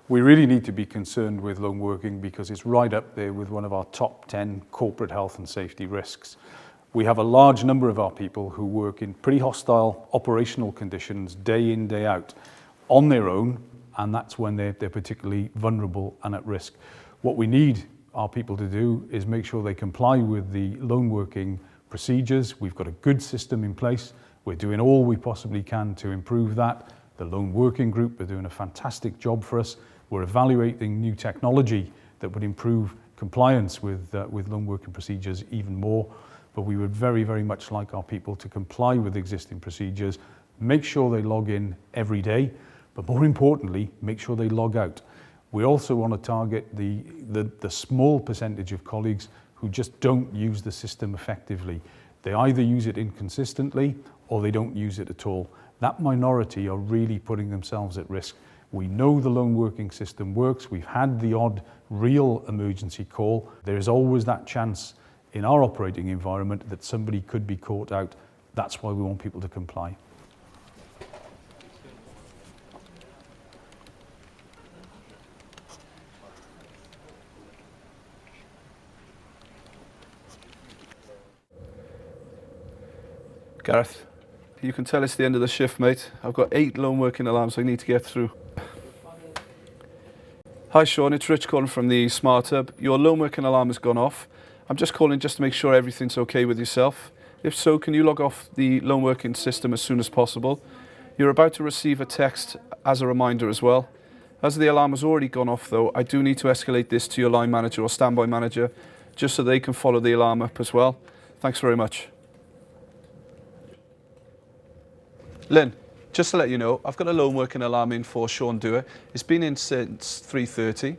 We really need to be concerned with lone working because it's right up there with one of our top 10 corporate health and safety risks. We have a large number of our people who work in pretty hostile operational conditions day in, day out on their own, and that's when they're particularly vulnerable and at risk. What we need our people to do is make sure they comply with the lone working procedures. We've got a good system in place. We're doing all we possibly can to improve that. The lone working group are doing a fantastic job for us. We're evaluating new technology that would improve compliance with lone working procedures even more. But we would very, very much like our people to comply with existing procedures, make sure they log in every day, but more importantly, make sure they log out. We also want to target the small percentage of colleagues who just don't use the system effectively. They either use it inconsistently or they don't use it at all. That minority are really putting themselves at risk. We know the lone working system works. We've had the odd real emergency call. There is always that chance in our operating environment that somebody could be caught out. That's why we want people to comply. Gareth, you can tell it's the end of the shift, mate. I've got 8 lone working alarms I need to get through. Hi Sean, it's Rich calling from the Smart Hub. Your lone working alarm has gone off. I'm just calling just to make sure everything's okay with yourself. If so, can you log off the lone working system as soon as possible? You're about to receive a text as a reminder as well. As the alarm has already gone off though, I do need to escalate this to your line manager or standby manager just so they can follow the alarm up as well. Thanks very much. Lynn, just to let you know, I've got a lone working alarm in for Sean Dewar. It's been in since 3:30.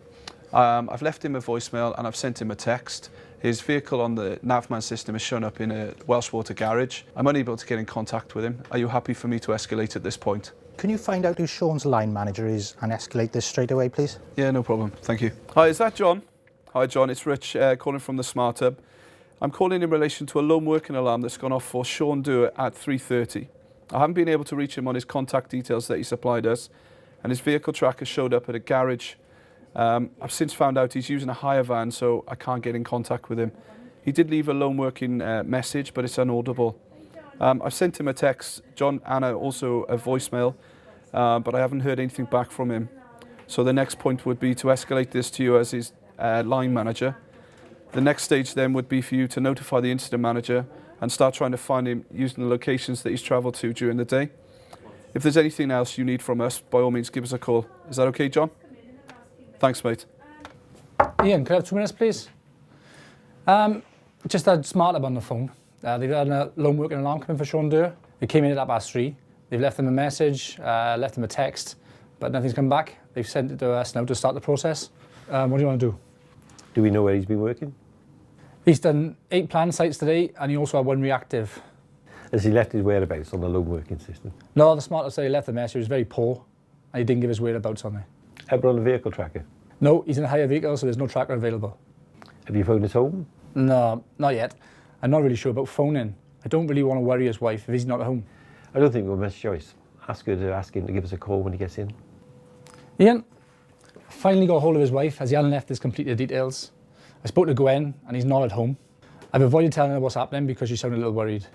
I've left him a voicemail and I've sent him a text. His vehicle on the Navman system has shown up in a Welsh Water garage. I'm unable to get in contact with him. Are you happy for me to escalate at this point? Can you find out who Sean's line manager is and escalate this straight away, please? Yeah, no problem. Thank you. Hi, is that John? Hi, John. It's Rich calling from the Smart Hub. I'm calling in relation to a lone working alarm that's gone off for Sean Dewar at 3:30. I haven't been able to reach him on his contact details that he supplied us, and his vehicle tracker showed up at a garage. I've since found out he's using a hire van, so I can't get in contact with him. He did leave a lone working message, but it's inaudible. I've sent him a text, John, and also a voicemail, but I haven't heard anything back from him. So the next point would be to escalate this to you as his line manager. The next stage then would be for you to notify the incident manager and start trying to find him using the locations that he's travelled to during the day. If there's anything else you need from us, by all means give us a call. Is that okay, John? Thanks, mate. Ian, could I have 2 minutes, please? Just had Smart Hub on the phone. They've had a lone working alarm coming for Sean Dewar. It came in at 3:30. They've left him a message, left him a text, but nothing's come back. They've sent it to us now to start the process. What do you want to do? Do we know where he's been working? He's done 8 planned sites today, and he also had 1 reactive. Has he left his whereabouts on the lone working system? No, the Smart Hub said he left the message. It was very poor, and he didn't give his whereabouts on there. Ever on a vehicle tracker? No, he's in a hire vehicle, so there's no tracker available. Have you phoned his home? No, not yet. I'm not really sure about phoning. I don't really want to worry his wife if he's not at home. I don't think we've got much choice. Ask him to give us a call when he gets in. Ian, I finally got hold of his wife as he hadn't left his completed details. I spoke to Gwen and he's not at home. I've avoided telling her what's happening because she sounded a little worried.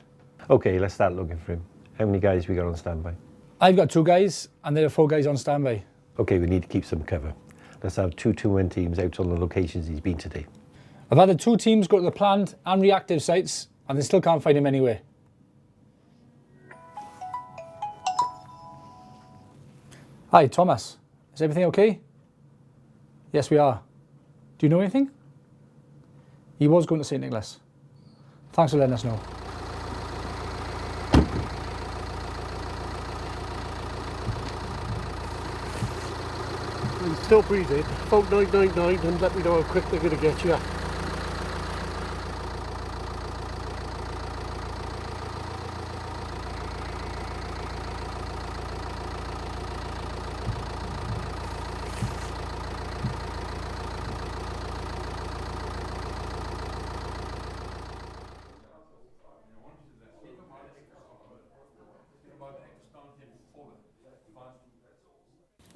Okay, let's start looking for him. How many guys have we got on standby? I've got 2 guys and there are 4 guys on standby. Okay, we need to keep some cover. Let's have 2 2-1 teams out on the locations he's been today. I've had the 2 teams go to the planned and reactive sites and they still can't find him anywhere. Hi, Thomas. Is everything okay? Yes, we are. Do you know anything? He was going to St. Nicholas. Thanks for letting us know. Still breathing. Phone 999 and let me know how quick they're going to get you.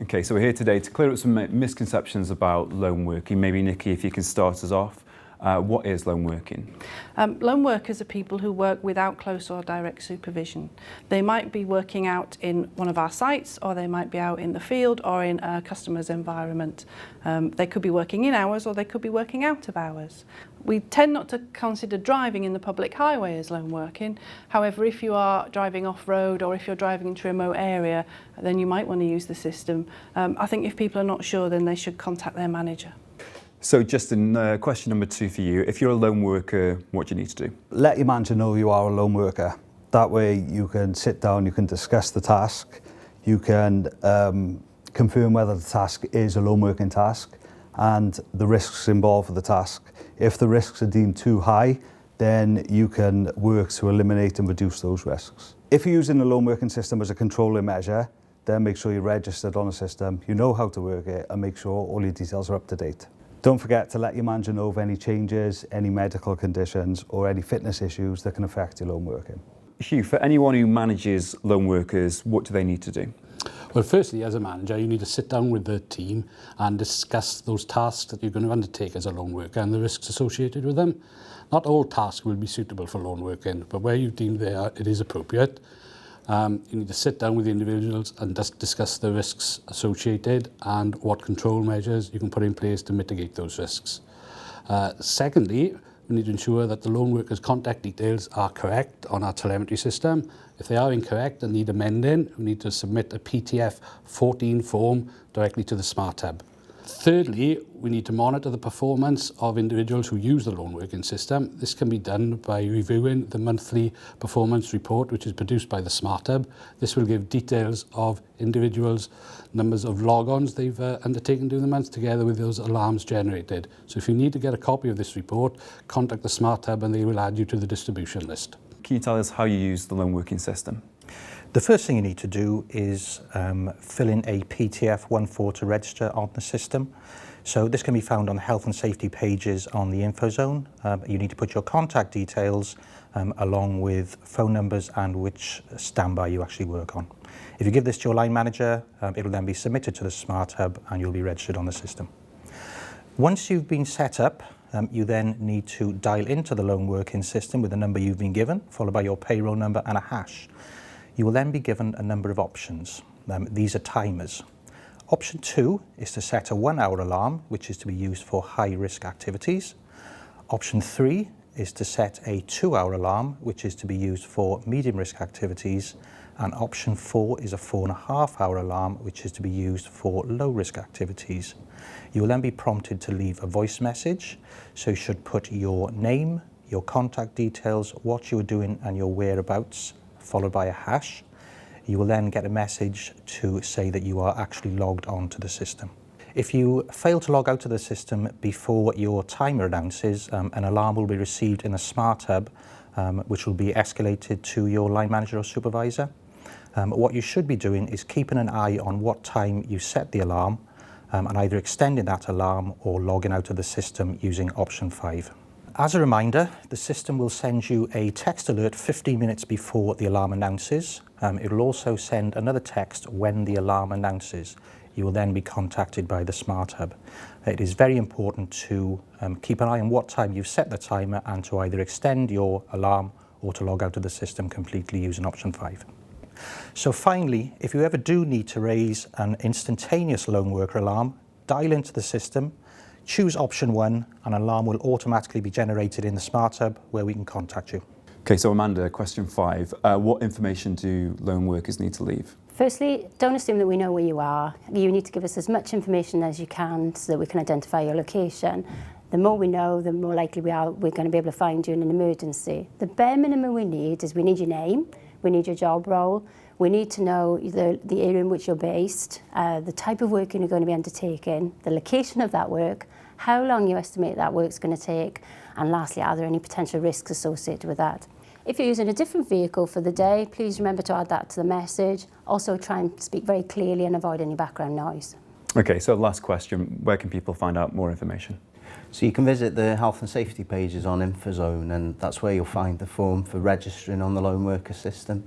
Okay, so we're here today to clear up some misconceptions about lone working. Maybe Nikki, if you can start us off. What is lone working? Lone workers are people who work without close or direct supervision. They might be working out in one of our sites, or they might be out in the field or in a customer's environment. They could be working in hours, or they could be working out of hours. We tend not to consider driving in the public highway as lone working. However, if you are driving off-road or if you're driving into a remote area, then you might want to use the system. I think if people are not sure, then they should contact their manager. So Justin, question number 2 for you. If you're a lone worker, what do you need to do? Let your manager know you are a lone worker. That way you can sit down, you can discuss the task, you can confirm whether the task is a lone working task and the risks involved with the task. If the risks are deemed too high, then you can work to eliminate and reduce those risks. If you're using the lone working system as a controlling measure, then make sure you're registered on the system, you know how to work it, and make sure all your details are up to date. Don't forget to let your manager know of any changes, any medical conditions, or any fitness issues that can affect your lone working. Hugh, for anyone who manages lone workers, what do they need to do? Well, firstly, as a manager, you need to sit down with the team and discuss those tasks that you're going to undertake as a lone worker and the risks associated with them. Not all tasks will be suitable for lone working, but where you deem it is appropriate, you need to sit down with the individuals and just discuss the risks associated and what control measures you can put in place to mitigate those risks. Secondly, we need to ensure that the lone worker's contact details are correct on our telemetry system. If they are incorrect and need amending, we need to submit a PTF 14 form directly to the Smart Hub. Thirdly, we need to monitor the performance of individuals who use the lone working system. This can be done by reviewing the monthly performance report, which is produced by the Smart Hub. This will give details of individuals' numbers of log-ons they've undertaken during the month, together with those alarms generated. So if you need to get a copy of this report, contact the Smart Hub and they will add you to the distribution list. Can you tell us how you use the lone working system? The first thing you need to do is fill in a PTF 14 to register on the system. So this can be found on the health and safety pages on the info zone. You need to put your contact details along with phone numbers and which standby you actually work on. If you give this to your line manager, it'll then be submitted to the Smart Hub and you'll be registered on the system. Once you've been set up, you then need to dial into the lone working system with the number you've been given, followed by your payroll number and a hash. You will then be given a number of options. These are timers. Option 2 is to set a 1-hour alarm, which is to be used for high-risk activities. Option 3 is to set a 2-hour alarm, which is to be used for medium-risk activities. And option 4 is a 4.5-hour alarm, which is to be used for low-risk activities. You will then be prompted to leave a voice message, so you should put your name, your contact details, what you are doing and your whereabouts, followed by a hash. You will then get a message to say that you are actually logged on to the system. If you fail to log out of the system before your timer announces, an alarm will be received in the Smart Hub, which will be escalated to your line manager or supervisor. What you should be doing is keeping an eye on what time you set the alarm and either extending that alarm or logging out of the system using option 5. As a reminder, the system will send you a text alert 15 minutes before the alarm announces. It will also send another text when the alarm announces. You will then be contacted by the Smart Hub. It is very important to keep an eye on what time you've set the timer and to either extend your alarm or to log out of the system completely using option 5. So finally, if you ever do need to raise an instantaneous lone worker alarm, dial into the system, choose option 1, an alarm will automatically be generated in the Smart Hub where we can contact you. Okay, so Amanda, question 5. What information do lone workers need to leave? Firstly, don't assume that we know where you are. You need to give us as much information as you can so that we can identify your location. The more we know, the more likely we're going to be able to find you in an emergency. The bare minimum we need is we need your name, we need your job role, we need to know the area in which you're based, the type of work you're going to be undertaking, the location of that work, how long you estimate that work's going to take, and lastly, are there any potential risks associated with that? If you're using a different vehicle for the day, please remember to add that to the message. Also try and speak very clearly and avoid any background noise. Okay, so last question, where can people find out more information? So you can visit the health and safety pages on InfoZone, and that's where you'll find the form for registering on the lone worker system,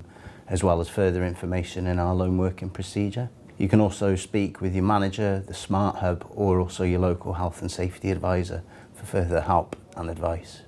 as well as further information in our lone working procedure. You can also speak with your manager, the Smart Hub, or also your local health and safety advisor for further help and advice.